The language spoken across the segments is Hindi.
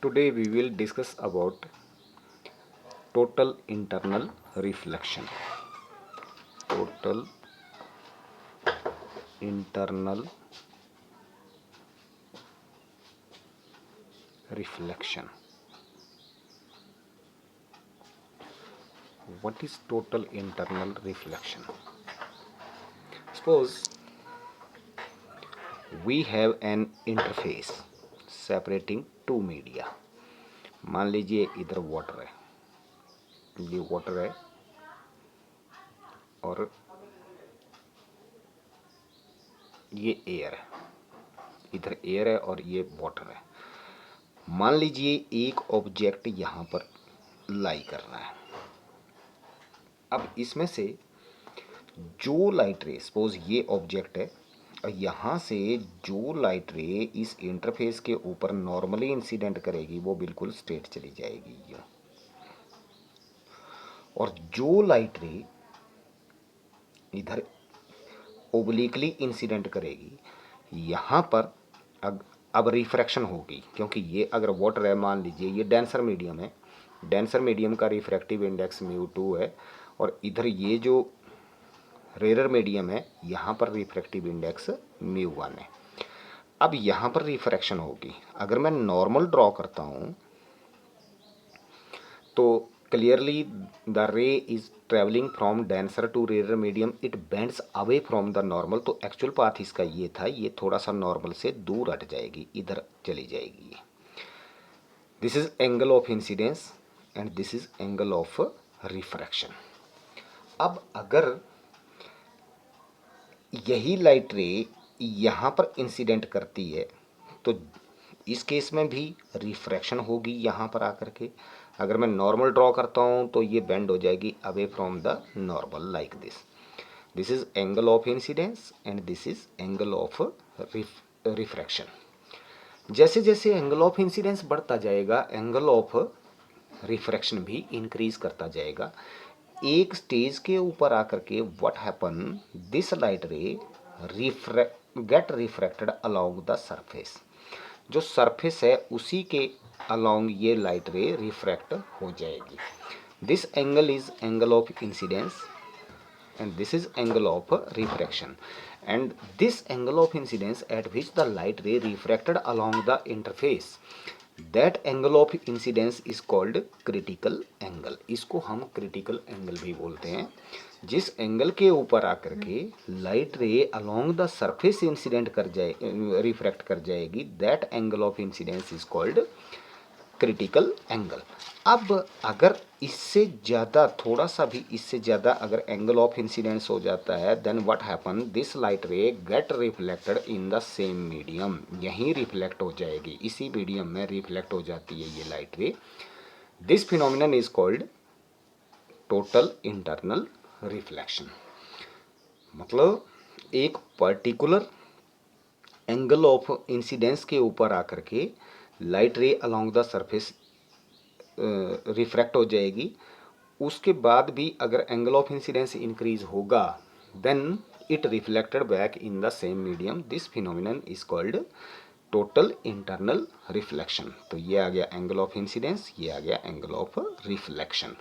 Today we will discuss about total internal reflection. Total internal reflection. What is total internal reflection? Suppose we have an interface separating two media. मान लीजिए इधर वाटर है, ये वाटर है और ये एयर है, इधर एयर है और ये वाटर है। मान लीजिए एक ऑब्जेक्ट यहाँ पर लाई कर रहा है। अब इसमें से जो लाइट रे, सपोज ये ऑब्जेक्ट है और यहाँ से जो लाइट रे इस इंटरफेस के ऊपर नॉर्मली इंसिडेंट करेगी वो बिल्कुल स्ट्रेट चली जाएगी यूँ, और जो लाइट रे इधर ओब्लिकली इंसिडेंट करेगी यहाँ पर अब रिफ्रैक्शन होगी, क्योंकि ये अगर वाटर है, मान लीजिए ये डेंसर मीडियम है, डेंसर मीडियम का रिफ्रैक्टिव इंडेक्स μ2 है और इधर ये जो रेयर मीडियम है यहाँ पर रिफ्रैक्टिव इंडेक्स μ1 है। अब यहाँ पर रिफ्रैक्शन होगी। अगर मैं नॉर्मल ड्रॉ करता हूँ तो clearly the ray is travelling from denser to rare medium, it bends away from the normal. तो एक्चुअल पाथ इसका ये था, ये थोड़ा सा नॉर्मल से दूर हट जाएगी, इधर चली जाएगी। This is angle of incidence and this is angle of refraction. अब अगर यही लाइट रे यहाँ पर इंसिडेंट करती है तो इस केस में भी रिफ्रैक्शन होगी यहाँ पर आकर के। अगर मैं नॉर्मल ड्रॉ करता हूँ तो ये बेंड हो जाएगी away from the normal like this. This is angle of incidence and this is angle of refraction. जैसे जैसे एंगल ऑफ इंसिडेंस बढ़ता जाएगा एंगल ऑफ रिफ्रैक्शन भी इंक्रीज करता जाएगा। एक स्टेज के ऊपर आकर के what happen, this light ray get refracted along the surface. जो सरफेस है उसी के अलोंग ये लाइट रे रिफ्रैक्ट हो जाएगी। This angle is angle of incidence and this is angle of refraction, and this angle of incidence at which the light ray refracted along the interface, that angle of incidence is called critical angle। इसको हम critical angle भी बोलते हैं। जिस एंगल के ऊपर आकर के लाइट रे अलोंग द सरफेस इंसिडेंट कर जाए, रिफ्रैक्ट कर जाएगी, that angle of incidence is called critical angle. अब अगर इससे ज़्यादा, थोड़ा सा भी इससे ज़्यादा अगर एंगल ऑफ इंसिडेंस हो जाता है, then what happen, this light ray get reflected in the same medium. यहीं रिफ्लेक्ट हो जाएगी, इसी मीडियम में रिफ्लेक्ट हो जाती है ये लाइट रे। This phenomenon is called total internal reflection. मतलब एक पर्टिकुलर एंगल ऑफ इंसिडेंस के ऊपर आकर के लाइट रे अलोंग द सरफेस रिफ्रैक्ट हो जाएगी। उसके बाद भी अगर एंगल ऑफ इंसिडेंस इंक्रीज होगा then it reflected back in the same medium. This phenomenon is called total internal reflection. तो ये आ गया एंगल ऑफ इंसिडेंस, ये आ गया एंगल ऑफ रिफ्लेक्शन।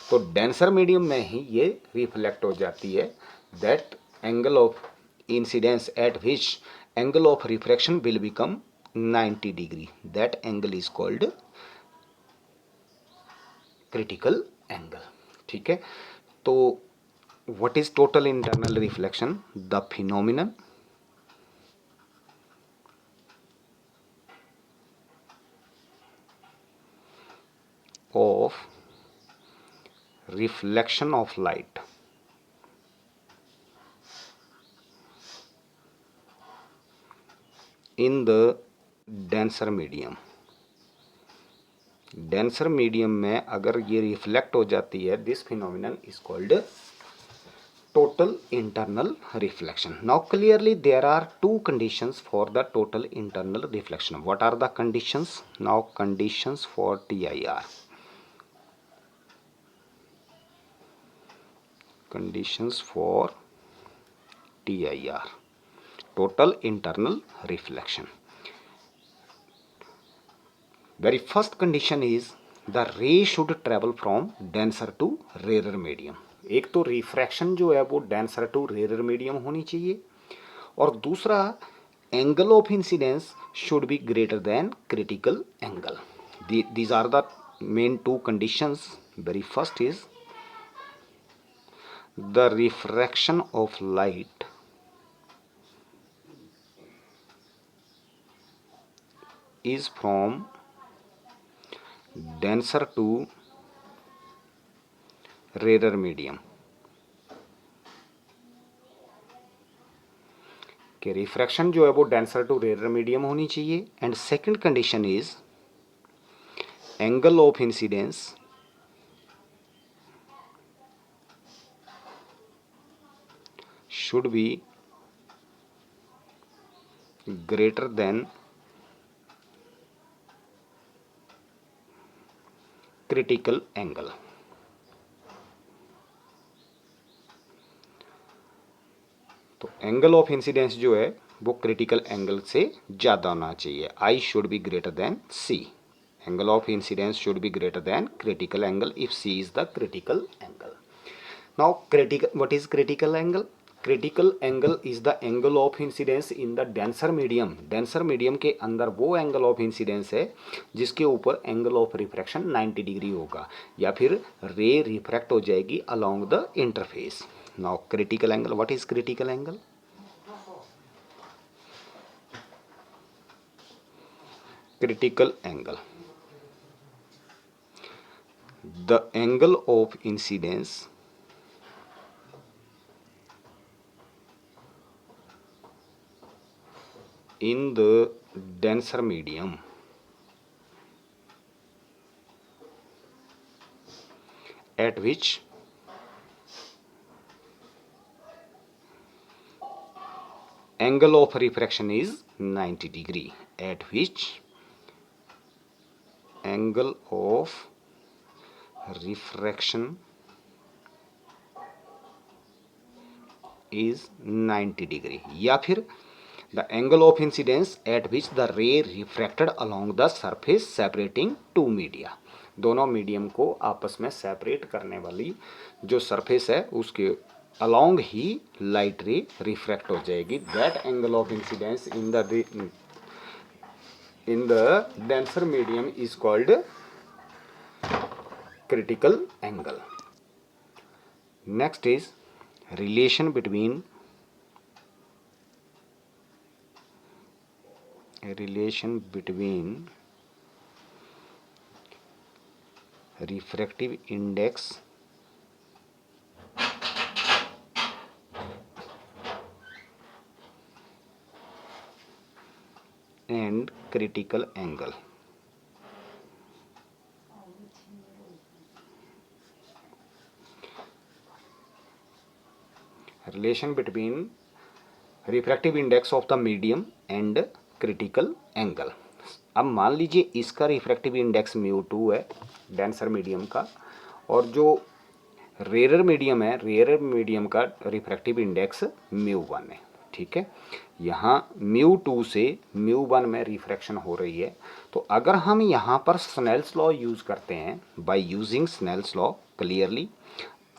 तो डेंसर मीडियम में ही ये रिफ्लेक्ट हो जाती है। That angle of incidence at which angle of refraction will become 90 degree, that angle is called critical angle. ठीक है, तो what is total internal reflection? The phenomenon of reflection of light in the denser medium। Denser medium में अगर ये रिफ्लेक्ट हो जाती है, this phenomenon is called total internal reflection. Now clearly there are two conditions for the total internal reflection. What are the conditions? Now conditions for TIR। conditions for TIR, total internal reflection। Very first condition is the ray should travel from denser to rare medium. एक तो रिफ्रैक्शन जो है वो डेंसर टू रेयर मीडियम होनी चाहिए, और दूसरा angle of incidence should be greater than critical angle. These are the main two conditions. Very first is the refraction of light is from denser to rarer medium। कि रिफ्रैक्शन जो है वो डेंसर टू रेयर मीडियम होनी चाहिए। And second condition is angle of incidence should be greater than critical angle. तो एंगल ऑफ इंसिडेंस जो है वो क्रिटिकल एंगल से ज़्यादा होना चाहिए। I should be greater than c. Angle of incidence should be greater than critical angle if c is the critical angle. Now critical, what is critical angle? Critical angle is the angle of incidence in the denser medium. Denser medium के अंदर वो एंगल ऑफ इंसिडेंस है जिसके ऊपर एंगल ऑफ रिफ्रैक्शन 90 डिग्री होगा, या फिर रे रिफ्रैक्ट हो जाएगी along the interface. Now critical angle, what is critical angle? Critical angle, the angle of incidence in the denser medium at which angle of refraction is 90 degree, at which angle of refraction is 90 degree, या फिर the angle of incidence at which the ray refracted along the surface separating two media। दोनों मीडियम को आपस में सेपरेट करने वाली जो सरफेस है उसके अलोंग ही लाइट रे रिफ्रैक्ट हो जाएगी। That angle of incidence in the denser medium is called critical angle। Next is relation between refractive index and critical angle। Relation between refractive index of the medium and critical angle. अब मान लीजिए इसका रिफ्रैक्टिव इंडेक्स μ2 है डेंसर मीडियम का, और जो रेयर मीडियम है, रेयर मीडियम का रिफ्रैक्टिव इंडेक्स μ1 है। ठीक है, यहाँ μ2 से μ1 में रिफ्रैक्शन हो रही है। तो अगर हम यहाँ पर स्नेल्स लॉ यूज़ करते हैं, by using Snell's law, clearly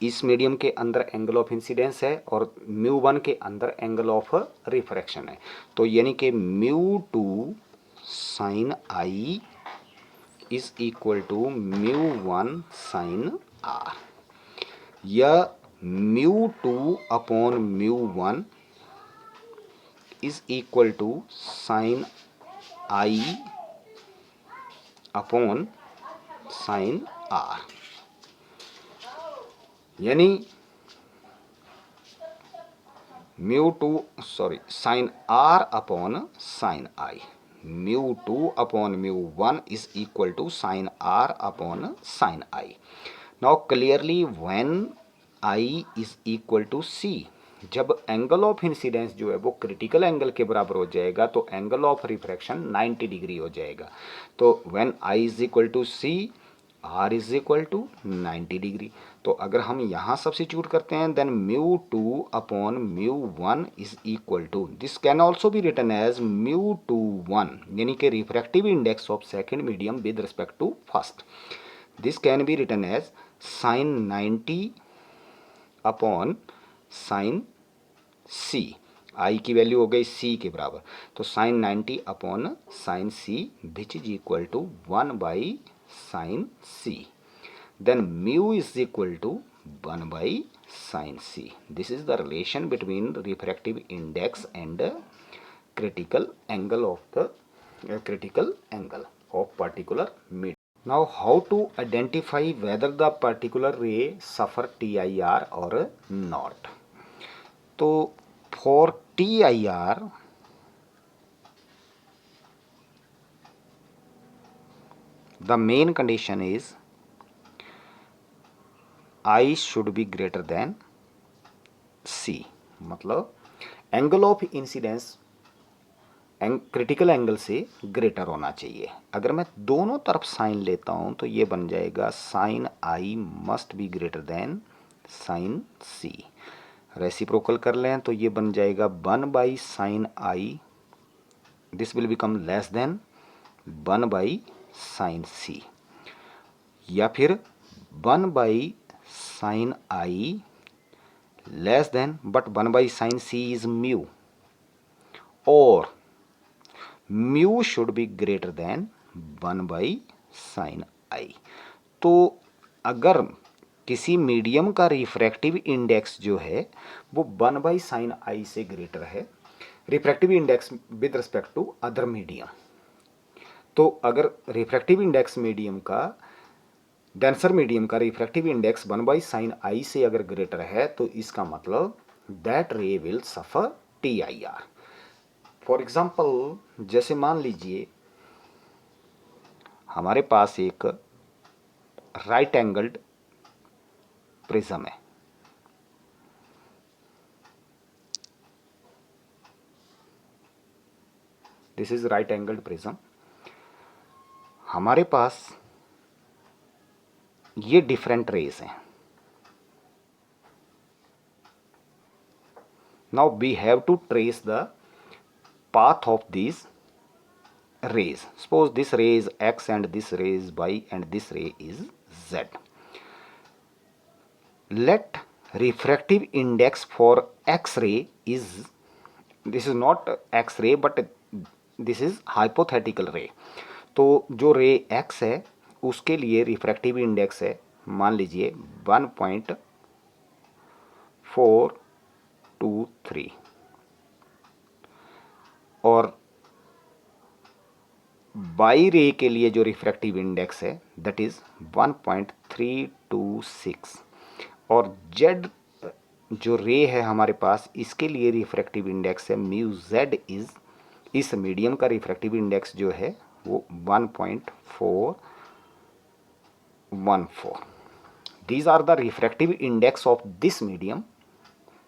इस मीडियम के अंदर एंगल ऑफ इंसिडेंस है और μ1 के अंदर एंगल ऑफ रिफ्रैक्शन है। तो यानी कि μ2 sine I is equal to μ1 sine R, या μ2 upon μ1 is equal to sine I upon sine R. यानी sine R upon sine I, μ2 upon μ1 is equal to sine R upon sine I. Now clearly when I is equal to C, जब एंगल ऑफ इंसिडेंस जो है वो क्रिटिकल एंगल के बराबर हो जाएगा तो एंगल ऑफ रिफ्रैक्शन 90 डिग्री हो जाएगा। तो when I is equal to C, R is equal to 90 degree. तो अगर हम यहाँ सब्सिट्यूट करते हैं then μ2 upon μ1 is equal to, this can also be written as μ21, यानी कि refractive index of second medium with respect to first, this can be written as sine 90 upon sine C, I की वैल्यू हो गई सी के बराबर, तो sine 90 upon sine c which is equal to 1 by sine c, then mu is equal to 1 by sin c. This is the relation between refractive index and critical angle of the critical angle of particular medium. Now how to identify whether the particular ray suffer TIR or not. So for TIR the main condition is I should be greater than C, मतलब angle of incidence critical angle से ग्रेटर होना चाहिए। अगर मैं दोनों तरफ साइन लेता हूँ तो ये बन जाएगा sine I must be greater than sine C, reciprocal कर लें तो ये बन जाएगा 1 by sine I, this will become less than 1 by sine C, या फिर 1 by sine I less than but 1 by sine C is mu, और mu should be greater than 1 by sine I. तो अगर किसी मीडियम का रिफ्रैक्टिव इंडेक्स जो है वो 1 बाई साइन आई से ग्रेटर है, refractive index with respect to other medium, तो अगर रिफ्रैक्टिव इंडेक्स मीडियम का डेंसर मीडियम का refractive index 1 by sine i से अगर ग्रेटर है तो इसका मतलब that ray will suffer TIR। For example जैसे मान लीजिए हमारे पास एक राइट एंगल्ड प्रिज्म है, this is right angled prism, हमारे पास ये डिफरेंट रेज हैं। Now we have to trace the path of these rays. Suppose this ray is X and this ray is Y and this ray is Z. Let refractive index for X-ray is, this is not X-ray but this is hypothetical ray. तो जो रे X है उसके लिए रिफ्रैक्टिव इंडेक्स है मान लीजिए 1.423 और बाई रे के लिए जो रिफ्रैक्टिव इंडेक्स है दैट इज 1.326 और जेड जो रे है हमारे पास इसके लिए रिफ्रैक्टिव इंडेक्स है म्यू जेड इज, इस मीडियम का रिफ्रैक्टिव इंडेक्स जो है वो 1.414। These are the refractive index of this medium,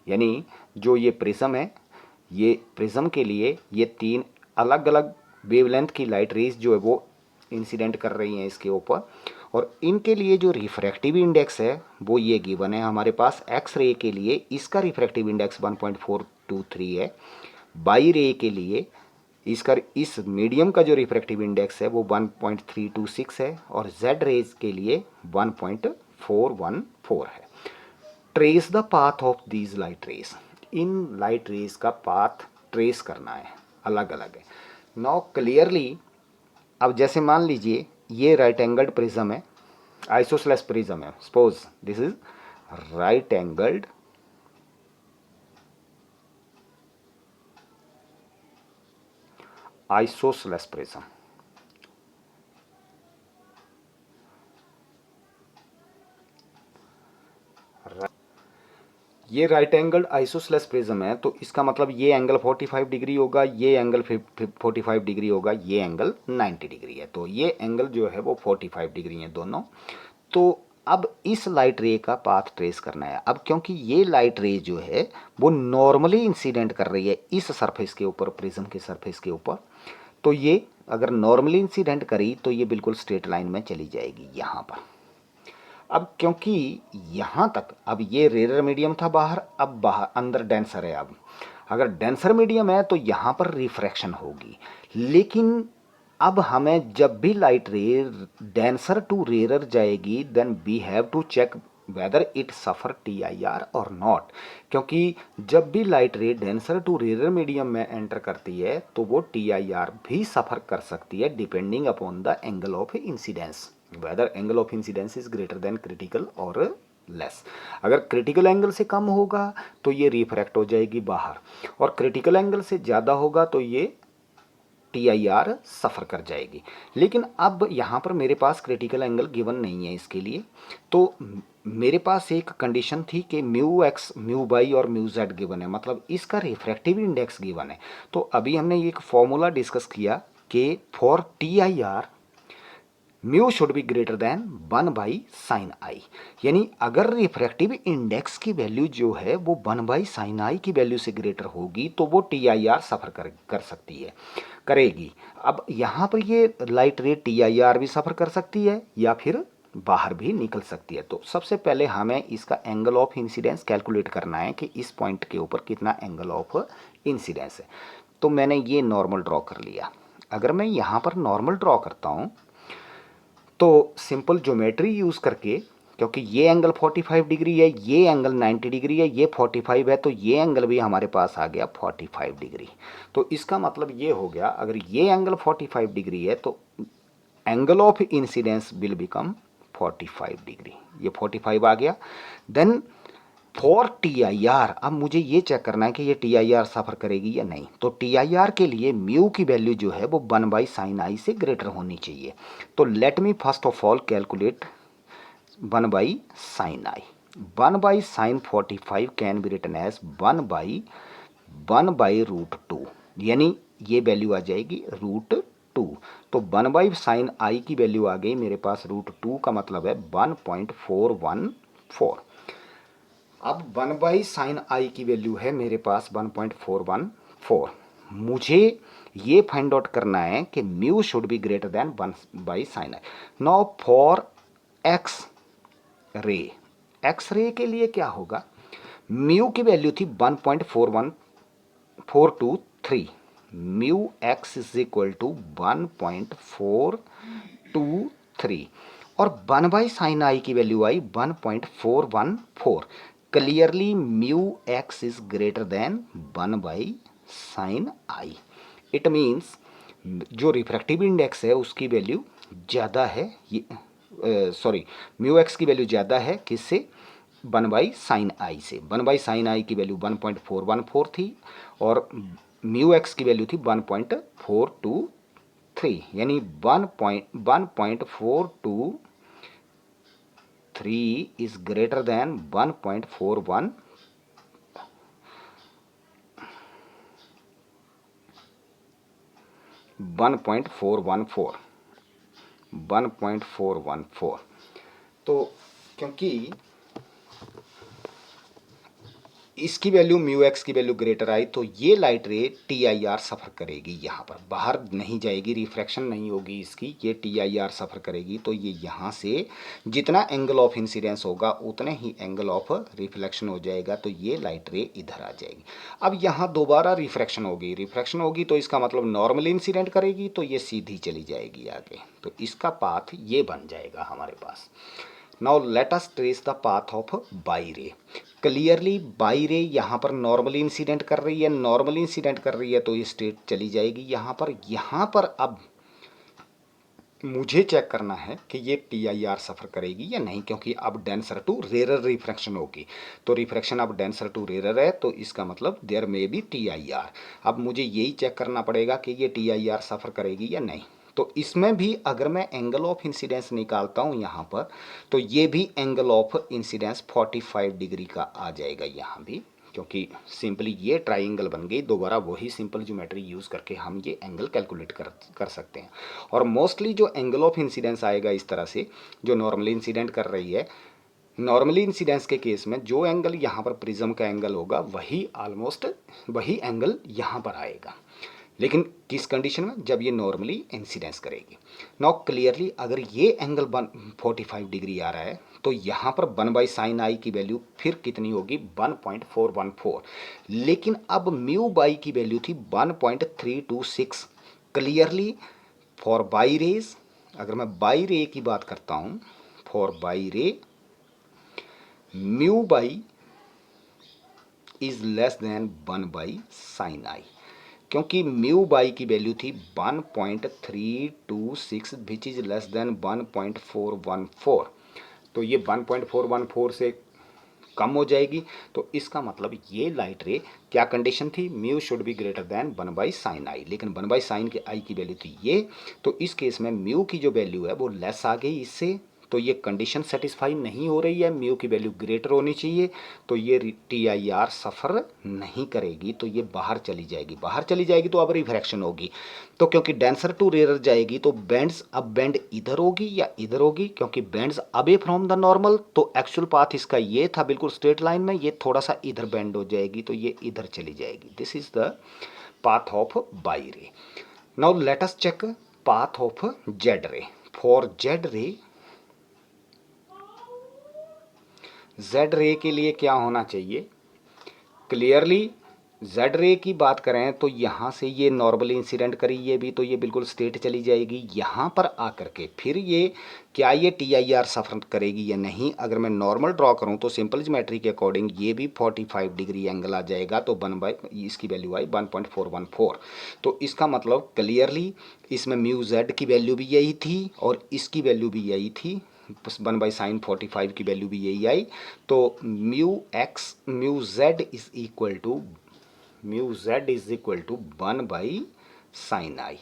यानी जो ये प्रिज्म है, ये प्रिज्म के लिए ये तीन अलग अलग वेवलेंथ की लाइट रेज जो है वो इंसिडेंट कर रही हैं इसके ऊपर, और इनके लिए जो रिफ्रैक्टिव इंडेक्स है वो ये गिवन है हमारे पास। एक्स रे के लिए इसका रिफ्रैक्टिव इंडेक्स 1.423 है, बाई रे के लिए इसका इस मीडियम का जो रिफ्रैक्टिव इंडेक्स है वो 1.326 है और जेड रेज के लिए 1.414 है। Trace the path of these light rays, in light rays का पाथ ट्रेस करना है, अलग अलग है। नाउ क्लियरली अब जैसे मान लीजिए ये राइट एंगल्ड प्रिज्म है, आइसोसेलेस प्रिज्म है, suppose this is right angled isosceles prism. ये राइट एंगल्ड आइसोसेलेस प्रिज्म है तो इसका मतलब ये एंगल 45 डिग्री होगा, ये एंगल 45 डिग्री होगा, ये एंगल 90 डिग्री है, तो ये एंगल जो है वो 45 डिग्री है दोनों। तो अब इस लाइट रे का पाथ ट्रेस करना है। अब क्योंकि ये लाइट रे जो है वो नॉर्मली इंसिडेंट कर रही है इस सरफेस के ऊपर, प्रिज्म के सरफेस के ऊपर, तो ये अगर नॉर्मली इंसिडेंट करी तो ये बिल्कुल स्ट्रेट लाइन में चली जाएगी यहाँ पर। अब क्योंकि यहाँ तक, अब ये रेयर मीडियम था बाहर, अब बाहर अंदर डेंसर है। अब अगर डेंसर मीडियम है तो यहाँ पर रिफ्रैक्शन होगी, लेकिन अब हमें जब भी light ray denser to rare जाएगी, then we have to check whether it suffer TIR और नॉट। क्योंकि जब भी light ray denser to rare medium में एंटर करती है तो वो TIR भी सफ़र कर सकती है, depending upon the angle of incidence, whether angle of incidence is greater than critical और लेस। अगर क्रिटिकल एंगल से कम होगा तो ये रिफ्रैक्ट हो जाएगी बाहर, और क्रिटिकल एंगल से ज़्यादा होगा तो ये TIR सफ़र कर जाएगी। लेकिन अब यहाँ पर मेरे पास क्रिटिकल एंगल गिवन नहीं है इसके लिए, तो मेरे पास एक कंडीशन थी कि μx, μy और μz गिवन है, मतलब इसका रिफ्रैक्टिव इंडेक्स गिवन है। तो अभी हमने एक फॉर्मूला डिस्कस किया कि for TIR mu should be greater than 1/sin i, यानी अगर रिफ्रैक्टिव इंडेक्स की वैल्यू जो है वो 1/sin i की वैल्यू से ग्रेटर होगी तो वो TIR सफ़र कर सकती है, करेगी। अब यहाँ पर ये लाइट रे TIR भी सफ़र कर सकती है या फिर बाहर भी निकल सकती है। तो सबसे पहले हमें इसका एंगल ऑफ इंसिडेंस कैलकुलेट करना है कि इस पॉइंट के ऊपर कितना एंगल ऑफ इंसिडेंस है। तो मैंने ये नॉर्मल ड्रॉ कर लिया। अगर मैं यहाँ पर नॉर्मल ड्रॉ करता हूँ तो सिंपल ज्योमेट्री यूज़ करके, क्योंकि ये एंगल 45 डिग्री है, ये एंगल 90 डिग्री है, ये 45 है, तो ये एंगल भी हमारे पास आ गया 45 डिग्री। तो इसका मतलब ये हो गया, अगर ये एंगल 45 डिग्री है तो angle of incidence will become 45 degree, ये 45 आ गया। देन फॉर TIR, अब मुझे ये चेक करना है कि ये TIR सफ़र करेगी या नहीं। तो TIR के लिए म्यू की वैल्यू जो है वो 1/sin i से ग्रेटर होनी चाहिए। तो let me first of all calculate 1/sin i। 1/sin 45 can be written as 1/√2, यानी ये वैल्यू आ जाएगी √2। तो 1/sin i की वैल्यू आ गई मेरे पास √2, का मतलब है 1.414। अब 1/sin i की वैल्यू है मेरे पास 1.414। मुझे ये फाइंड आउट करना है कि mu should be greater than 1/sin i। Now for X ray, X ray के लिए क्या होगा, म्यू की वैल्यू थी 1.41423, mu x is equal to 1.423, और 1/sin i की वैल्यू आई 1.414। Clearly mu x is greater than 1/sin i। It means जो रिफ्रैक्टिव इंडेक्स है उसकी वैल्यू ज़्यादा है, ये सॉरी, म्यू एक्स की वैल्यू ज़्यादा है किससे, 1/sin i से। 1/sin i की वैल्यू 1.414 थी और म्यू एक्स की वैल्यू थी 1.423, यानी 1.423 इज ग्रेटर देन 1.414। 1.414। तो क्योंकि इसकी वैल्यू म्यू एक्स की वैल्यू ग्रेटर आई तो ये लाइट रे TIR सफ़र करेगी, यहाँ पर बाहर नहीं जाएगी, रिफ्रैक्शन नहीं होगी इसकी, ये TIR सफ़र करेगी। तो ये यहाँ से जितना एंगल ऑफ इंसिडेंस होगा उतने ही एंगल ऑफ रिफ्लेक्शन हो जाएगा, तो ये लाइट रे इधर आ जाएगी। अब यहाँ दोबारा रिफ्रैक्शन होगी, रिफ्रैक्शन होगी तो इसका मतलब नॉर्मल इंसिडेंट करेगी तो ये सीधी चली जाएगी आगे, तो इसका पाथ ये बन जाएगा हमारे पास। Now let us trace the path of Y ray. Clearly Y ray यहाँ पर नॉर्मली इंसिडेंट कर रही है, नॉर्मली इंसिडेंट कर रही है तो ये स्ट्रेट चली जाएगी यहाँ पर अब मुझे चेक करना है कि ये TIR सफ़र करेगी या नहीं, क्योंकि अब डेंसर टू रेयर रिफ्रैक्शन होगी। तो रिफ्रैक्शन अब डेंसर टू रेयर है तो इसका मतलब देयर में भी TIR। अब मुझे यही चेक करना पड़ेगा कि ये TIR सफ़र करेगी या नहीं। तो इसमें भी अगर मैं एंगल ऑफ इंसिडेंस निकालता हूँ यहाँ पर, तो ये भी एंगल ऑफ इंसिडेंस 45 डिग्री का आ जाएगा यहाँ भी, क्योंकि सिंपली ये ट्राइंगल बन गई। दोबारा वही सिंपल ज्योमेट्री यूज़ करके हम ये एंगल कैलकुलेट कर सकते हैं। और मोस्टली जो एंगल ऑफ इंसिडेंस आएगा इस तरह से, जो नॉर्मली इंसिडेंट कर रही है, नॉर्मली इंसिडेंस के केस में जो एंगल यहाँ पर प्रिज्म का एंगल होगा वही ऑलमोस्ट वही एंगल यहाँ पर आएगा। लेकिन किस कंडीशन में, जब ये नॉर्मली इंसिडेंस करेगी। नाउ क्लियरली अगर ये एंगल 45 डिग्री आ रहा है तो यहाँ पर 1/sin की वैल्यू फिर कितनी होगी, 1.414। लेकिन अब म्यू बाई की वैल्यू थी 1.326। क्लियरली फॉर बाई रेज, अगर मैं बाई रे की बात करता हूँ, फॉर बाई रे mu by is less than 1/sin, क्योंकि म्यू बाई की वैल्यू थी 1.326 विच इज लेस देन 1.414। तो ये 1.414 से कम हो जाएगी। तो इसका मतलब ये लाइट रे क्या कंडीशन थी, mu should be greater than 1/sin, लेकिन 1/sin के आई की वैल्यू थी ये। तो इस केस में म्यू की जो वैल्यू है वो लेस आ गई इससे, तो ये कंडीशन सेटिस्फाई नहीं हो रही है, म्यू की वैल्यू ग्रेटर होनी चाहिए। तो ये TIR सफ़र नहीं करेगी, तो ये बाहर चली जाएगी। बाहर चली जाएगी तो अब रिफ्रैक्शन होगी। तो क्योंकि डेंसर टू रेयर जाएगी तो बैंड्स अब बैंड इधर होगी या इधर होगी, क्योंकि bands away from the normal, तो एक्चुअल पाथ इसका ये था बिल्कुल स्ट्रेट लाइन में, ये थोड़ा सा इधर बैंड हो जाएगी तो ये इधर चली जाएगी। This is the path of Y ray. Now let us check path of Z ray. For Z ray, Z ray के लिए क्या होना चाहिए, क्लियरली जेड रे की बात करें तो यहाँ से ये नॉर्मल इंसिडेंट करी ये भी, तो ये बिल्कुल स्ट्रेट चली जाएगी। यहाँ पर आकर के फिर ये क्या ये TIR सफ़र करेगी या नहीं, अगर मैं नॉर्मल ड्रॉ करूँ तो सिंपल ज्योमेट्री के अकॉर्डिंग ये भी 45 डिग्री एंगल आ जाएगा। तो 1 इसकी वैल्यू आई 1.414। तो इसका मतलब क्लियरली इसमें म्यू जेड की वैल्यू भी यही थी और इसकी वैल्यू भी यही थी, 1/sin 45 की वैल्यू भी यही आई। तो mu z is equal to 1/sin।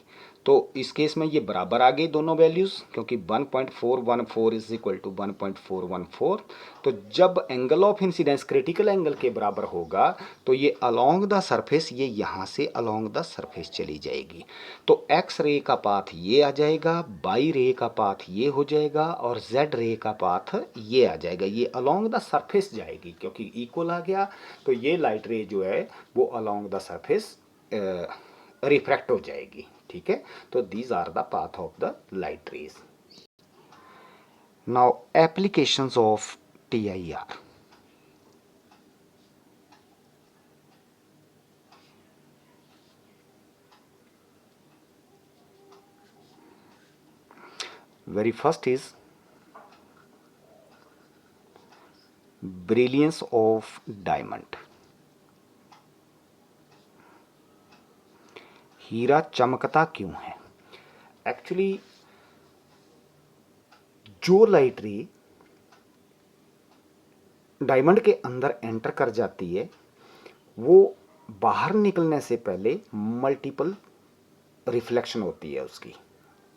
तो इस केस में ये बराबर आ गई दोनों वैल्यूज़, क्योंकि 1.414 इज इक्वल टू 1.414। तो जब angle of incidence critical angle के बराबर होगा तो ये अलोंग द सरफेस, ये यहाँ से अलोंग द सरफेस चली जाएगी। तो एक्स रे का पाथ ये आ जाएगा, बाई रे का पाथ ये हो जाएगा और जेड रे का पाथ ये आ जाएगा। ये अलोंग द सरफेस जाएगी क्योंकि इक्वल आ गया। तो ये लाइट रे जो है वो अलोंग द सरफेस रिफ्रैक्ट हो जाएगी। ठीक है, तो these are the path of the light rays. Now applications of TIR। very first is brilliance of diamond। हीरा चमकता क्यों है, एक्चुअली जो लाइट रे डायमंड के अंदर एंटर कर जाती है वो बाहर निकलने से पहले मल्टीपल रिफ्लेक्शन होती है उसकी।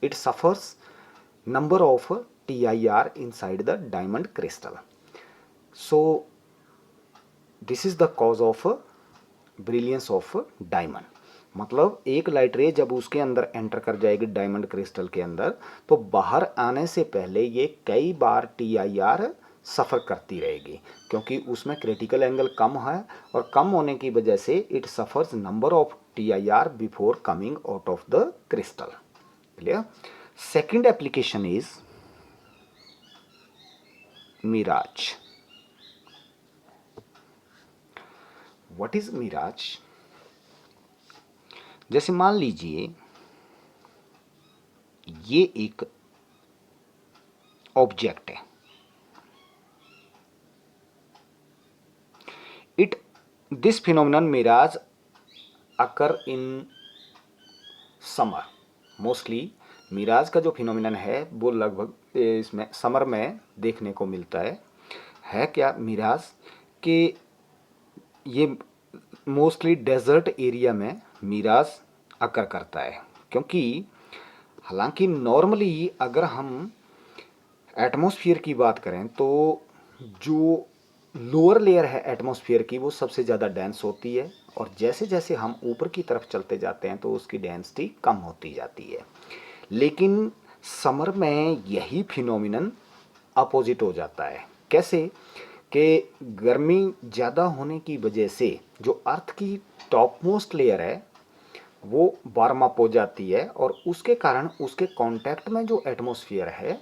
It suffers number of TIR inside the diamond crystal। so this is the cause of brilliance of diamond। मतलब एक लाइट रे जब उसके अंदर एंटर कर जाएगी डायमंड क्रिस्टल के अंदर तो बाहर आने से पहले ये कई बार TIR सफ़र करती रहेगी, क्योंकि उसमें क्रिटिकल एंगल कम है और कम होने की वजह से it suffers number of TIR before coming out of the crystal. Clear. Second application is mirage. What is mirage, जैसे मान लीजिए ये एक ऑब्जेक्ट है, this phenomenon mirage occur in summer. Mostly mirage का जो फिनोमिनन है वो लगभग इसमें समर में देखने को मिलता है क्या मिराज कि ये मोस्टली डेजर्ट एरिया में मिराज अकर करता है। क्योंकि हालांकि नॉर्मली अगर हम एटमॉस्फेयर की बात करें तो जो लोअर लेयर है एटमॉस्फेयर की वो सबसे ज़्यादा डेंस होती है और जैसे जैसे हम ऊपर की तरफ चलते जाते हैं तो उसकी डेंसिटी कम होती जाती है। लेकिन समर में यही फिनोमिनन अपोजिट हो जाता है। कैसे कि गर्मी ज़्यादा होने की वजह से जो अर्थ की टॉप मोस्ट लेयर है वो वार्म अप हो जाती है और उसके कारण उसके कांटेक्ट में जो एटमॉस्फेयर है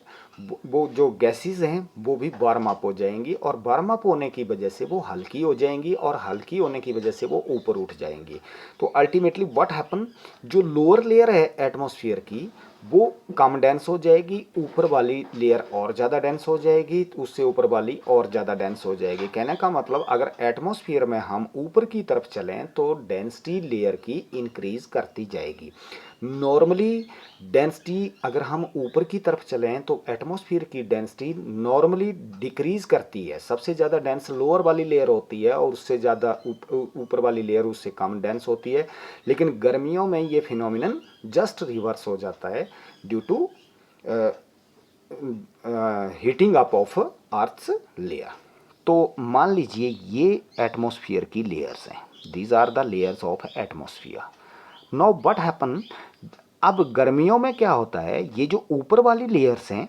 वो जो गैसेस हैं वो भी वार्म अप हो जाएंगी और वार्म अप होने की वजह से वो हल्की हो जाएंगी और हल्की होने की वजह से वो ऊपर उठ जाएंगी। तो अल्टीमेटली व्हाट हैपन, जो लोअर लेयर है एटमॉस्फेयर की वो कम डेंस हो जाएगी, ऊपर वाली लेयर और ज़्यादा डेंस हो जाएगी, उससे ऊपर वाली और ज़्यादा डेंस हो जाएगी। कहने का मतलब अगर एटमॉस्फेयर में हम ऊपर की तरफ चलें तो डेंसिटी लेयर की इंक्रीज करती जाएगी। नॉर्मली डेंसिटी अगर हम ऊपर की तरफ चलें तो एटमॉस्फेयर की डेंसिटी नॉर्मली डिक्रीज करती है। सबसे ज़्यादा डेंस लोअर वाली लेयर होती है और उससे ज़्यादा ऊपर वाली लेयर उससे कम डेंस होती है। लेकिन गर्मियों में ये फिनोमिनन जस्ट रिवर्स हो जाता है due to heating up of earth's layer. तो मान लीजिए ये एटमॉस्फेयर की लेयर्स हैं, these are the layers of atmosphere. Now what happen, अब गर्मियों में क्या होता है, ये जो ऊपर वाली लेयर्स हैं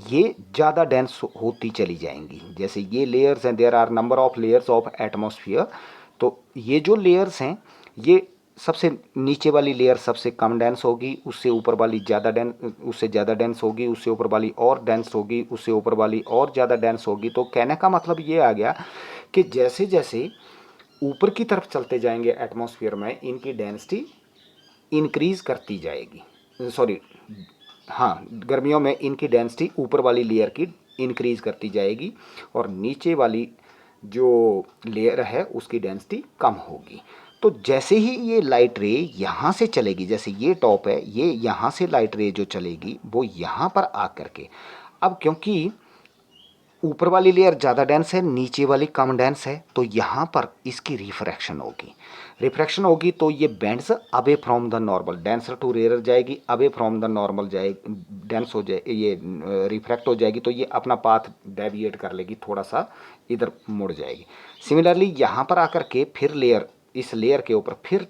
ये ज़्यादा डेंस होती चली जाएंगी। जैसे ये लेयर्स हैं, there are number of layers of atmosphere. तो ये जो लेयर्स हैं ये सबसे नीचे वाली लेयर सबसे कम डेंस होगी, उससे ऊपर वाली ज़्यादा डेंस, उससे ज़्यादा डेंस होगी, उससे ऊपर वाली और डेंस होगी, उससे ऊपर वाली और ज़्यादा डेंस होगी। तो कहने का मतलब ये आ गया कि जैसे जैसे ऊपर की तरफ चलते जाएंगे एटमॉस्फेयर में इनकी डेंसिटी इंक्रीज करती जाएगी। सॉरी, हाँ, गर्मियों में इनकी डेंसिटी ऊपर वाली लेयर की इंक्रीज करती जाएगी और नीचे वाली जो लेयर है उसकी डेंसिटी कम होगी। तो जैसे ही ये लाइट रे यहाँ से चलेगी, जैसे ये टॉप है, ये यहाँ से लाइट रे जो चलेगी वो यहाँ पर आकर के, अब क्योंकि ऊपर वाली लेयर ज़्यादा डेंस है, नीचे वाली कम डेंस है, तो यहाँ पर इसकी रिफ्रैक्शन होगी। रिफ्रैक्शन होगी तो ये bends away from the normal, denser to rare जाएगी, अवे फ्रॉम द नॉर्मल जाएगी, डेंस हो जाए, ये रिफ्रैक्ट हो जाएगी तो ये अपना पाथ डेविएट कर लेगी, थोड़ा सा इधर मुड़ जाएगी। सिमिलरली यहाँ पर आकर के फिर लेयर, इस लेयर के ऊपर फिर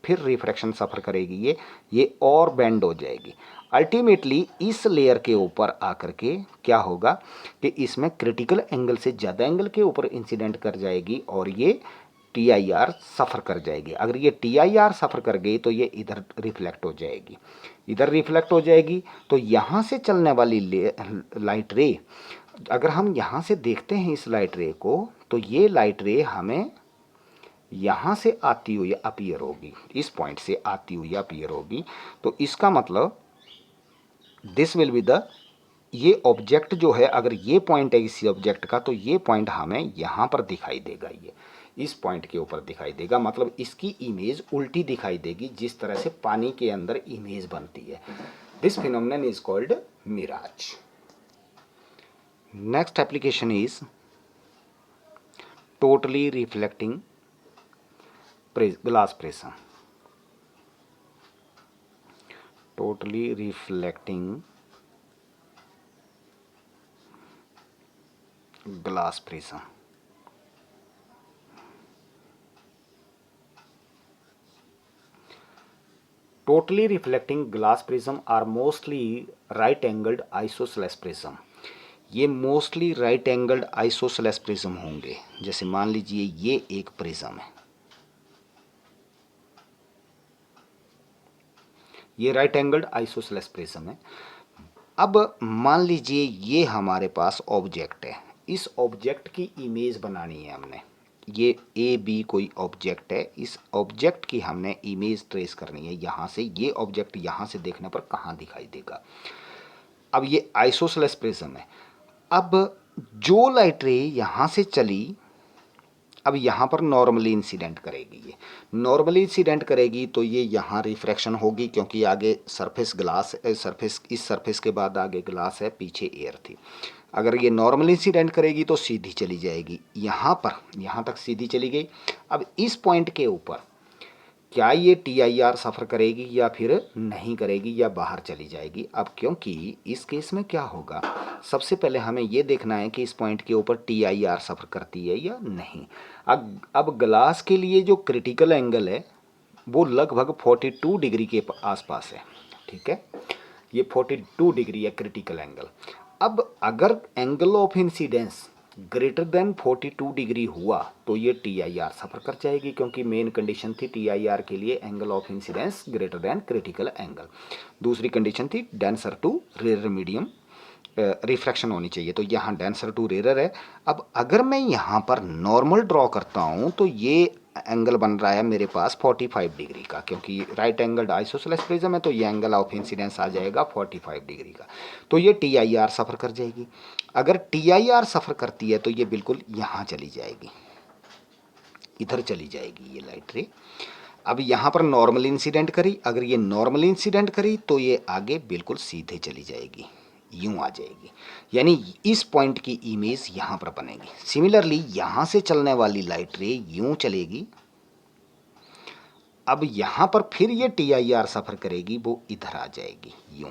फिर रिफ्रैक्शन सफ़र करेगी, ये और बेंड हो जाएगी। अल्टीमेटली इस लेयर के ऊपर आकर के क्या होगा कि इसमें क्रिटिकल एंगल से ज़्यादा एंगल के ऊपर इंसिडेंट कर जाएगी और ये TIR सफ़र कर जाएगी। अगर ये TIR सफ़र कर गई तो ये इधर रिफ्लेक्ट हो जाएगी, इधर रिफ्लेक्ट हो जाएगी। तो यहाँ से चलने वाली लाइट रे, अगर हम यहाँ से देखते हैं इस लाइट रे को, तो ये लाइट रे हमें यहाँ से आती हुई अपीयर होगी, इस पॉइंट से आती हुई अपीयर होगी। तो इसका मतलब दिस विल बी द, ये ऑब्जेक्ट जो है, अगर ये पॉइंट है इसी ऑब्जेक्ट का तो ये पॉइंट हमें यहाँ पर दिखाई देगा, ये इस पॉइंट के ऊपर दिखाई देगा। मतलब इसकी इमेज उल्टी दिखाई देगी, जिस तरह से पानी के अंदर इमेज बनती है। This phenomenon is called mirage. Next application is totally reflecting glass prism. totally reflecting glass prism। Totally reflecting glass prism are mostly right angled isosceles prism। ये mostly right angled isosceles prism होंगे। जैसे मान लीजिए ये एक प्रिज्म है, ये राइट एंगल्ड आइसोसेलेस प्रिज्म है। अब मान लीजिए ये हमारे पास ऑब्जेक्ट है, इस ऑब्जेक्ट की इमेज बनानी है हमने। ये AB कोई ऑब्जेक्ट है, इस ऑब्जेक्ट की हमने इमेज ट्रेस करनी है यहाँ से। ये ऑब्जेक्ट यहाँ से देखने पर कहाँ दिखाई देगा। अब ये आइसोसेलेस प्रिज्म है। अब जो लाइट रे यहाँ से चली, अब यहाँ पर नॉर्मली इंसिडेंट करेगी, ये नॉर्मली इंसिडेंट करेगी तो ये यहाँ रिफ्रैक्शन होगी, क्योंकि आगे सरफेस ग्लास, सरफेस, इस सरफेस के बाद आगे ग्लास है, पीछे एयर थी। अगर ये नॉर्मली इंसिडेंट करेगी तो सीधी चली जाएगी यहाँ पर, यहाँ तक सीधी चली गई। अब इस पॉइंट के ऊपर क्या ये TIR सफ़र करेगी या फिर नहीं करेगी, या बाहर चली जाएगी। अब क्योंकि इस केस में क्या होगा, सबसे पहले हमें ये देखना है कि इस पॉइंट के ऊपर TIR सफ़र करती है या नहीं। अब ग्लास के लिए जो क्रिटिकल एंगल है वो लगभग 42 डिग्री के आसपास है, ठीक है, ये 42 डिग्री है क्रिटिकल एंगल। अब अगर angle of incidence greater then 42 degree हुआ तो ये TIR सफ़र कर जाएगी, क्योंकि मेन कंडीशन थी TIR के लिए angle of incidence greater than critical angle. दूसरी कंडीशन थी denser to rare medium refraction होनी चाहिए, तो यहाँ डेंसर टू रेयर है। अब अगर मैं यहाँ पर नॉर्मल ड्रॉ करता हूँ तो ये एंगल बन रहा है मेरे पास 45 डिग्री का, क्योंकि राइट एंगल्ड आइसोसेलेस प्रिज्म है, तो ये एंगल ऑफ इंसिडेंस आ जाएगा 45 डिग्री का, तो ये TIR सफ़र कर जाएगी। अगर TIR सफ़र करती है तो ये बिल्कुल यहाँ चली जाएगी, इधर चली जाएगी ये लाइट रे। अब यहाँ पर नॉर्मल इंसिडेंट करी, अगर ये नॉर्मल इंसिडेंट करी तो ये आगे बिल्कुल सीधे चली जाएगी, यूं आ जाएगी, यानी इस पॉइंट की इमेज यहाँ पर बनेगी। सिमिलरली यहाँ से चलने वाली लाइट रे यूं चलेगी, अब यहाँ पर फिर ये TIR सफ़र करेगी, वो इधर आ जाएगी, यूं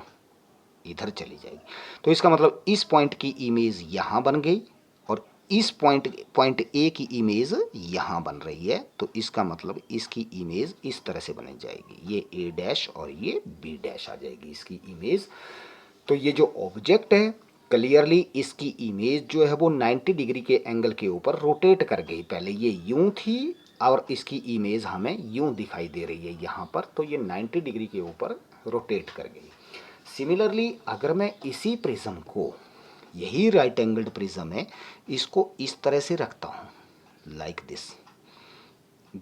इधर चली जाएगी। तो इसका मतलब इस पॉइंट की इमेज यहाँ बन गई और इस पॉइंट ए की इमेज यहाँ बन रही है, तो इसका मतलब इसकी इमेज इस तरह से बन जाएगी, ये A डैश और ये B डैश आ जाएगी इसकी इमेज। तो ये जो ऑब्जेक्ट है क्लियरली इसकी इमेज जो है वो 90 डिग्री के एंगल के ऊपर रोटेट कर गई। पहले ये यूं थी और इसकी इमेज हमें यूं दिखाई दे रही है यहाँ पर, तो ये 90 डिग्री के ऊपर रोटेट कर गई। सिमिलरली अगर मैं इसी प्रिज्म को, यही राइट एंगल्ड प्रिज्म है, इसको इस तरह से रखता हूँ लाइक दिस,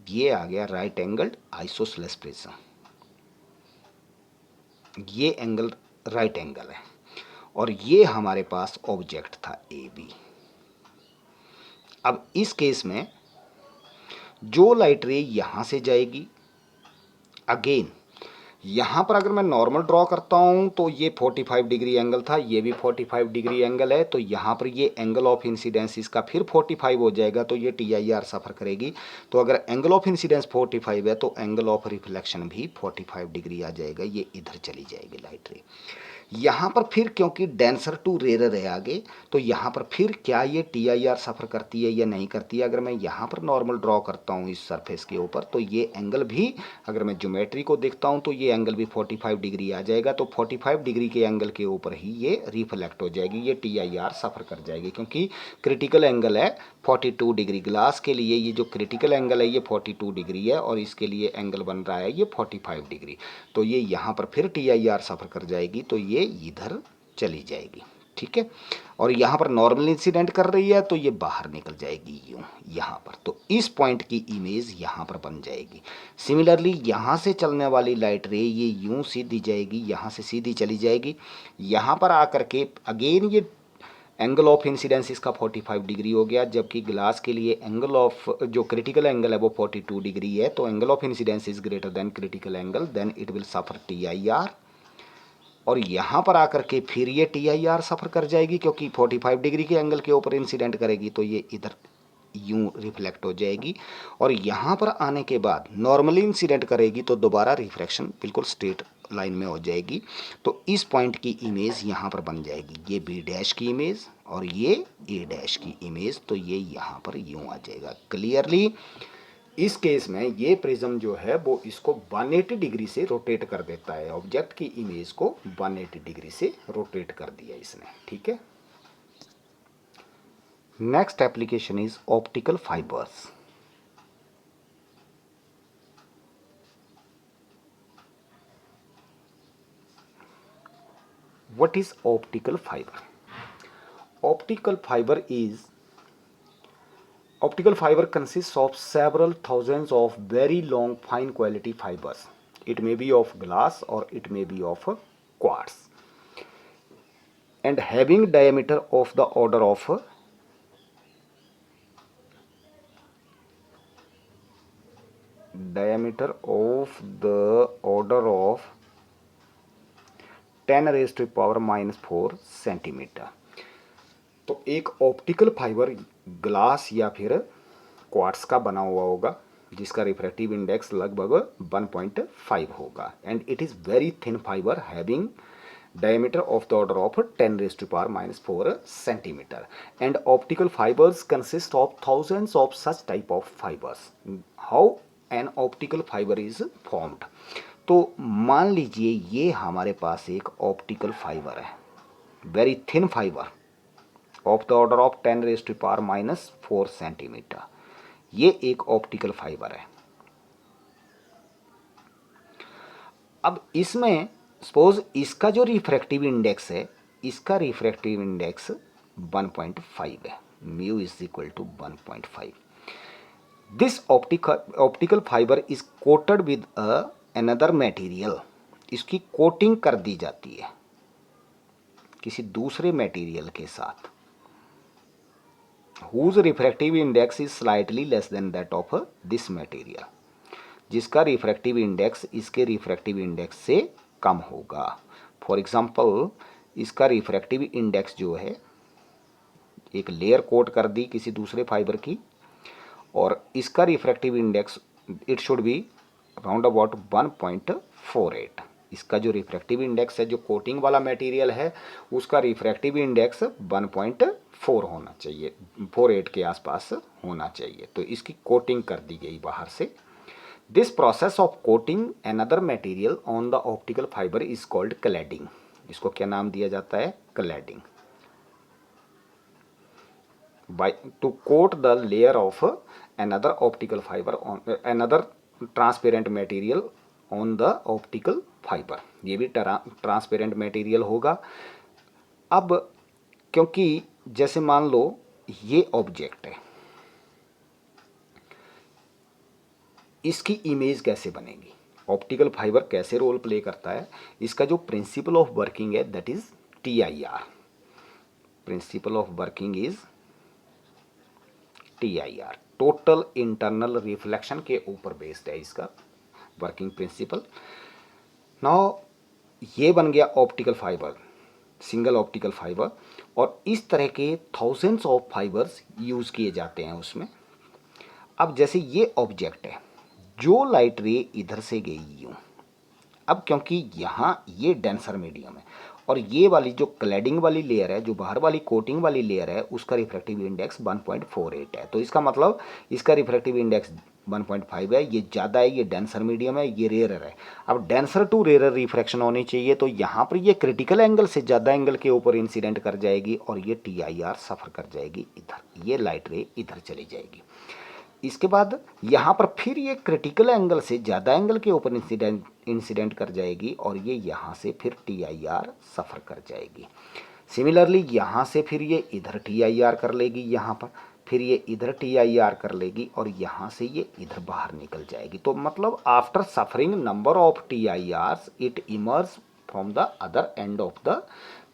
ये आ गया राइट एंगल्ड आइसोसेलेस प्रिज्म, ये एंगल राइट एंगल है और ये हमारे पास ऑब्जेक्ट था AB। अब इस केस में जो लाइट रे यहाँ से जाएगी, अगेन यहाँ पर अगर मैं नॉर्मल ड्रॉ करता हूँ तो ये 45 डिग्री एंगल था, ये भी 45 डिग्री एंगल है, तो यहाँ पर ये एंगल ऑफ इंसिडेंस इसका फिर 45 हो जाएगा, तो ये TIR सफ़र करेगी। तो अगर एंगल ऑफ इंसिडेंस 45 है तो एंगल ऑफ रिफ्लेक्शन भी 45 डिग्री आ जाएगा, ये इधर चली जाएगी लाइट रे। यहाँ पर फिर क्योंकि डेंसर टू रेयर है आगे, तो यहाँ पर फिर क्या ये TIR सफ़र करती है या नहीं करती है। अगर मैं यहाँ पर नॉर्मल ड्रॉ करता हूँ इस सरफेस के ऊपर, तो ये एंगल भी, अगर मैं ज्योमेट्री को देखता हूँ तो ये एंगल भी 45 डिग्री आ जाएगा, तो 45 डिग्री के एंगल के ऊपर ही ये रिफ्लेक्ट हो जाएगी, ये TIR सफ़र कर जाएगी, क्योंकि क्रिटिकल एंगल है 42 डिग्री। ग्लास के लिए ये जो क्रिटिकल एंगल है ये 42 डिग्री है और इसके लिए एंगल बन रहा है ये 45 डिग्री, तो ये यहाँ पर फिर TIR सफ़र कर जाएगी, तो ये इधर चली जाएगी, ठीक है। और यहाँ पर नॉर्मल इंसिडेंट कर रही है तो ये बाहर निकल जाएगी यूँ यहाँ पर, तो इस पॉइंट की इमेज यहाँ पर बन जाएगी। सिमिलरली यहाँ से चलने वाली लाइट रे ये यूँ सीधी जाएगी, यहाँ से सीधी चली जाएगी, यहाँ पर आकर के अगेन ये एंगल ऑफ इंसिडेंस इसका 45 डिग्री हो गया, जबकि ग्लास के लिए एंगल ऑफ जो क्रिटिकल एंगल है वो 42 डिग्री है, तो angle of incidence is greater than critical angle, then it will suffer TIR। और यहाँ पर आकर के फिर ये TIR सफ़र कर जाएगी, क्योंकि 45 डिग्री के एंगल के ऊपर इंसिडेंट करेगी, तो ये इधर यूं रिफ्लेक्ट हो जाएगी। और यहाँ पर आने के बाद नॉर्मली इंसिडेंट करेगी तो दोबारा रिफ्रैक्शन बिल्कुल स्ट्रेट लाइन में हो जाएगी, तो इस पॉइंट की इमेज यहाँ पर बन जाएगी, ये B डैश की इमेज और ये A डैश की इमेज, तो ये यहाँ पर यूं आ जाएगा। क्लियरली इस केस में ये प्रिज्म जो है वो इसको 180 डिग्री से रोटेट कर देता है, ऑब्जेक्ट की इमेज को 180 डिग्री से रोटेट कर दिया इसने, ठीक है। Next application is optical fibres. What is optical fiber? Optical fiber consists of several thousands of very long fine quality fibers. It may be of glass or it may be of quartz, and having diameter of the order of 10⁻⁴ centimetre. तो एक ऑप्टिकल फाइबर ग्लास या फिर क्वार्ट्स का बना हुआ होगा, जिसका रिफ्रैक्टिव इंडेक्स लगभग 1.5 होगा, and it is very thin fibre having diameter of the order of 10⁻⁴ centimeter, and optical fibers consist of thousands of such type of fibers. How an optical fiber is formed? तो मान लीजिए ये हमारे पास एक ऑप्टिकल फाइबर है, very thin fibre, of the order of 10⁻⁻⁴ centimetre. ये एक ऑप्टिकल फाइबर है। अब इसमें सपोज इसका जो रिफ्रैक्टिव इंडेक्स है, इसका रिफ्रैक्टिव इंडेक्स 1.5 है, mu is equal to 1.5। This optical fibre is coated with another material. इसकी कोटिंग कर दी जाती है किसी दूसरे मटेरियल के साथ, whose refractive index is slightly less than that of this material, जिसका रिफ्रैक्टिव इंडेक्स इसके रिफ्रैक्टिव इंडेक्स से कम होगा। फॉर एग्जांपल इसका रिफ्रैक्टिव इंडेक्स जो है, एक लेयर कोट कर दी किसी दूसरे फाइबर की, और इसका refractive index it should be round about 1.48। इसका जो रिफ्रैक्टिव इंडेक्स है, जो कोटिंग वाला मटेरियल है, उसका रिफ्रैक्टिव इंडेक्स 1.4 होना चाहिए, 48 के आसपास होना चाहिए। तो इसकी कोटिंग कर दी गई बाहर से। This process of coating another material on the optical fibre is called cladding. इसको क्या नाम दिया जाता है? Cladding. by to coat the layer of another optical fiber on another transparent material on the optical fiber। ये भी ट्रांसपेरेंट मटेरियल होगा। अब क्योंकि जैसे मान लो ये ऑब्जेक्ट है, इसकी इमेज कैसे बनेगी, ऑप्टिकल फाइबर कैसे रोल प्ले करता है, इसका जो प्रिंसिपल ऑफ वर्किंग है that is TIR। Principle of working is TIR, total internal reflection के ऊपर बेस्ड है इसका वर्किंग प्रिंसिपल। नाउ ये बन गया optical fibre, single optical fibre, और इस तरह के थाउजेंड्स ऑफ फाइबर्स यूज़ किए जाते हैं उसमें। अब जैसे ये ऑब्जेक्ट है, जो लाइट रे इधर से गई यूँ, अब क्योंकि यहाँ ये डेंसर मीडियम है और ये वाली जो क्लैडिंग वाली लेयर है, जो बाहर वाली कोटिंग वाली लेयर है, उसका रिफ्रैक्टिव इंडेक्स 1.48 है। तो इसका मतलब इसका रिफ्रैक्टिव इंडेक्स 1.5 है, ये ज़्यादा है, ये डेंसर मीडियम है, ये रेयर है। अब डेंसर टू रेयर रिफ्रैक्शन होनी चाहिए, तो यहाँ पर ये क्रिटिकल एंगल से ज़्यादा एंगल के ऊपर इंसिडेंट कर जाएगी और ये TIR सफ़र कर जाएगी इधर, ये लाइट रे इधर चली जाएगी। इसके बाद यहाँ पर फिर ये क्रिटिकल एंगल से ज़्यादा एंगल के ऊपर इंसिडेंट कर जाएगी और ये यहाँ से फिर TIR सफ़र कर जाएगी। सिमिलरली यहाँ से फिर ये इधर TIR कर लेगी, यहाँ पर फिर ये इधर TIR कर लेगी और यहाँ से ये इधर बाहर निकल जाएगी। तो मतलब after suffering number of TIRs it emerge from the other end of the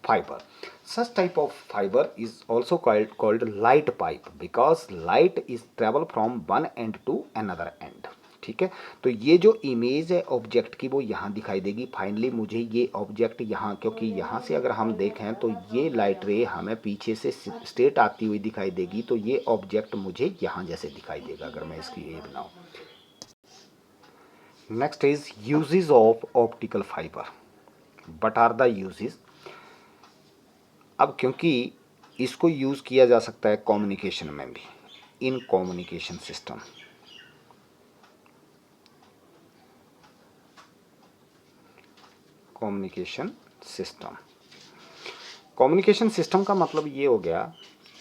fiber. Such type of fiber is also called light pipe because light is travel from one end to another end। ठीक है, तो ये जो इमेज है ऑब्जेक्ट की वो यहाँ दिखाई देगी। फाइनली मुझे ये ऑब्जेक्ट यहाँ, क्योंकि यहाँ से अगर हम देखें तो ये लाइट रे हमें पीछे से स्ट्रेट आती हुई दिखाई देगी, तो ये ऑब्जेक्ट मुझे यहाँ जैसे दिखाई देगा अगर मैं इसकी ये बनाऊँ। Next is uses of optical fibre. What are the uses? अब क्योंकि इसको यूज़ किया जा सकता है कम्युनिकेशन में भी, in communication system. Communication system, communication system का मतलब ये हो गया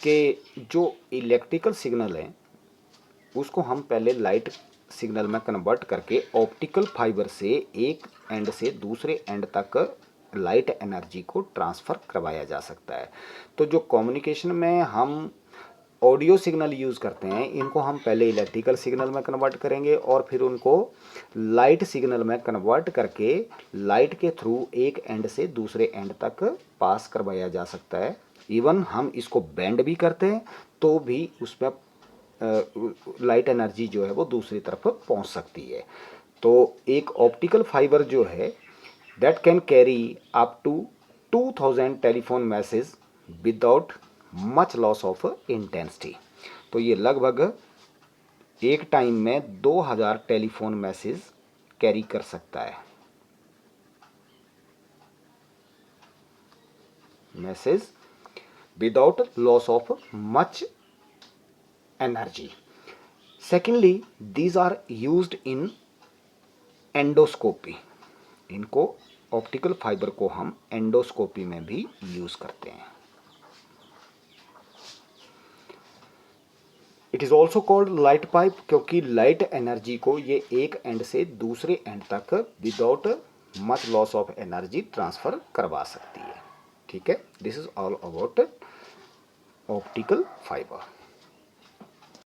कि जो इलेक्ट्रिकल सिग्नल है उसको हम पहले लाइट सिग्नल में कन्वर्ट करके ऑप्टिकल फाइबर से एक एंड से दूसरे एंड तक लाइट एनर्जी को ट्रांसफ़र करवाया जा सकता है। तो जो कम्युनिकेशन में हम ऑडियो सिग्नल यूज़ करते हैं, इनको हम पहले इलेक्ट्रिकल सिग्नल में कन्वर्ट करेंगे और फिर उनको लाइट सिग्नल में कन्वर्ट करके लाइट के थ्रू एक एंड से दूसरे एंड तक पास करवाया जा सकता है। इवन हम इसको बैंड भी करते हैं तो भी उसमें लाइट एनर्जी जो है वो दूसरी तरफ पहुंच सकती है। तो एक ऑप्टिकल फाइबर जो है that can carry up to 2000 telephone message without much loss of intensity. तो ये लगभग एक टाइम में 2000 टेलीफोन मैसेज कैरी कर सकता है, message without loss of much energy. Secondly these are used in endoscopy. इनको ऑप्टिकल फाइबर को हम एंडोस्कोपी में भी यूज़ करते हैं। It is also called light pipe, क्योंकि लाइट एनर्जी को ये एक एंड से दूसरे एंड तक without much loss of energy transfer करवा सकती है। ठीक है, this is all about optical fibre.